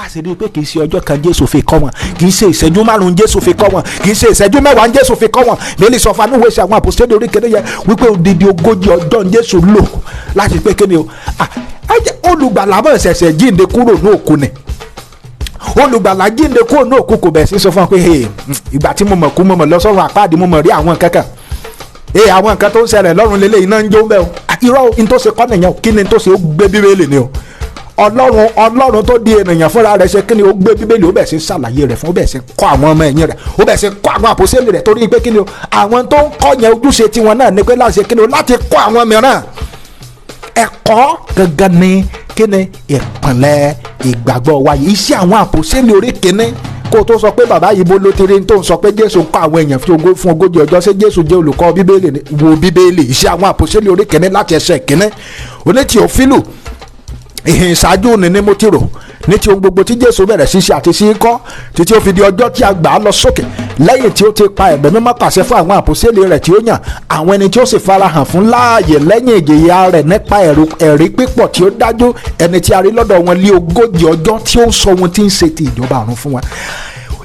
a sì rí i pé kì í ṣe ọjọ́ kan Jésù fi kọ́ wọn, kì í ṣe ìṣẹ́jú márùn-ún Jésù fi kọ́ wọn, kì í ṣe ìṣẹ́jú mẹ́wàá Jésù fi kọ́ wọn. Bíbélì sọ fún anúwèé sí àwọn àpòstélì orí kéde yẹn wípé odidi 40 ọjọ́ Jésù lò láti pé kéde o olùgbàlà mọ̀ ṣẹ̀ṣẹ̀ jíǹde kúrò ní òkú ni, olùgbàlà jíǹde kúrò ní òkú kò bẹ̀ sí sọ fún wọn pé ìgbà tí mo mọ̀ kú mo mọ̀ lọ sọ́run àpáàdé mo mọ̀ rí àwọn kankan àwọn nǹkan tó ń ṣẹlẹ̀ lọ́run lélẹ̀ iná ń jó ń bẹ́ o irọ́ in tó ṣe kọ́ nìyẹn kí ni tó ṣe ó gbé Bíbélì ni o ọlọ́run tó di ènìyàn fúnra rẹ̀ ṣe kí ni ó gbé Bíbélì ó bẹ̀ sí ṣàlàyé rẹ̀ fún ó bẹ̀ sí kọ́ àwọn ọmọ ẹ̀yìn rẹ̀ ó bẹ̀ sí kọ́ àwọn àpòsílẹ̀ rẹ̀ torí pé kí ni o àwọn tó ń kọ́ yẹn ojúṣe tiwọn náà ni pé láti ṣe kí ni o láti kọ́ àwọn mìíràn. Ẹ̀kọ́ gangan ni kí ni ìpìlẹ̀ ìgbàgbọ́ wa yìí iṣẹ́ àwọn àpòsílẹ̀ orí kìíní kó o tó sọ pé bàbá yìí bó ló ti rí tó ń sọ pé Jésù ń kọ́ àwọn èèyàn fún 40 ọjọ́ ṣé Jésù jẹ́ olùkọ́ Bíbélì wo Bíbélì iṣẹ́ àwọn àpòsílẹ̀ orí kìíní láti ẹsẹ̀ kìíní oní Tíófílù ìhìn ìṣáájú ni ní mo ti rò ní ti ohun gbogbo tí Jésù bẹ̀rẹ̀ sí ṣe àti sí kọ́ títí ó fi di ọjọ́ tí a gbà á lọ sókè lẹ́yìn tí ó ti pa ẹ̀mí mímọ́ pàṣẹ fún àwọn àpòsílẹ̀ rẹ̀ tí ó yàn àwọn ẹni tí ó sì farahàn fún láàyè lẹ́yìn ìjìyà rẹ̀ nípa ẹ̀rí pípọ̀ tí ó dájú ẹni tí a rí lọ́dọ̀ wọn lé 40 ọjọ́ tí ó ń sọ ohun tí ń ṣe ti ìjọba ọ̀run fún wa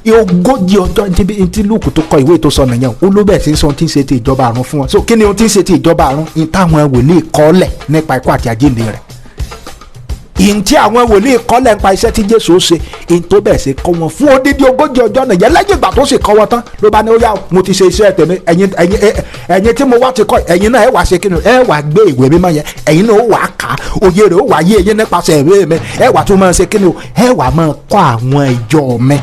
40 ọjọ́ tí Lúùkù tó kọ ìwé tó sọ nìyẹn ó ló bẹ̀ sí sọ ohun tí ń ṣe ti ìjọba ọ̀run fún wa so kí ni ohun tí ń ṣe ti ìjọba ọ̀run ìtàwọn wòlíì kọ́lẹ̀ nípa ikú àti àjíǹde rẹ̀ ìyìn tí àwọn wòlíì kọ́lẹ̀ nípa iṣẹ́ tí Jésù ó ṣe ìyìn tó bẹ̀ sí kọ́ wọn fún odidi 40 ọjọ́ nìyẹn lẹ́yìn ìgbà tó sì kọ́ wọn tán ló bá ní ó yá mo ti ṣe iṣẹ́ tèmi ẹ̀yin tí mo wá ti kọ́ ẹ̀yin náà ẹ wá ṣe kíni ẹ wá gbé ìwé mímọ́ yẹn ẹ̀yin náà ó wá kà á òye rẹ̀ ó wá yé ẹ̀yin nípasẹ̀ ìwé mi ẹ wá tún máa ṣe kíni ẹ wá máa kọ́ àwọn ìjọ mi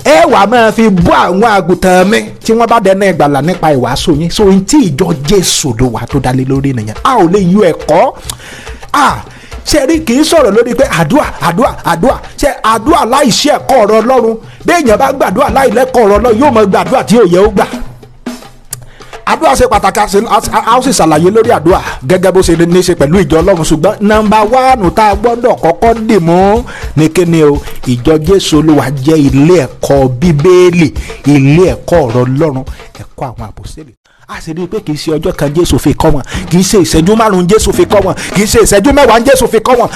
ẹ wá máa fi bọ́ àwọn àgùntàn mi tí wọ́n bá dẹnu ìgbàlà nípa ìwàásù yín so ohun tí ìjọ Jésù ló wà tó dálé lórí nìyẹn a ò lè yọ ẹ̀kọ́ ṣe rí kì í sọ̀rọ̀ lórí pé àdúà ṣe àdúà láì ṣe ẹ̀kọ́ ọ̀rọ̀ Ọlọ́run béèyàn bá gbàdúà láì lẹ́kọ̀ọ́ ọ̀rọ̀ Ọlọ́run yóò mọ gbàdúà tí ò yẹ ó gbà àdúà ṣe pàtàkì a ó sì ṣàlàyé lórí àdúà gẹ́gẹ́ bó ṣe ní í ṣe pẹ̀lú ìjọ Ọlọ́run ṣùgbọ́n nọ́mbà 1 tá a gbọ́dọ̀ kọ́kọ́ dì mú ní kíni o ìjọ Jésù Olúwa jẹ́ ilé ẹ̀kọ́ Bíbélì ilé ẹ̀kọ́ ọ̀rọ̀ Ọlọ́run ẹ̀kọ́ àwọn àpòstélì a sì rí i pé kì í ṣe ọjọ́ kan Jésù fi kọ́ wọn kì í ṣe ìṣẹ́jú márùn-ún Jésù fi kọ́ wọn kì í ṣe ìṣẹ́jú mẹ́wàá Jésù fi kọ́ wọn.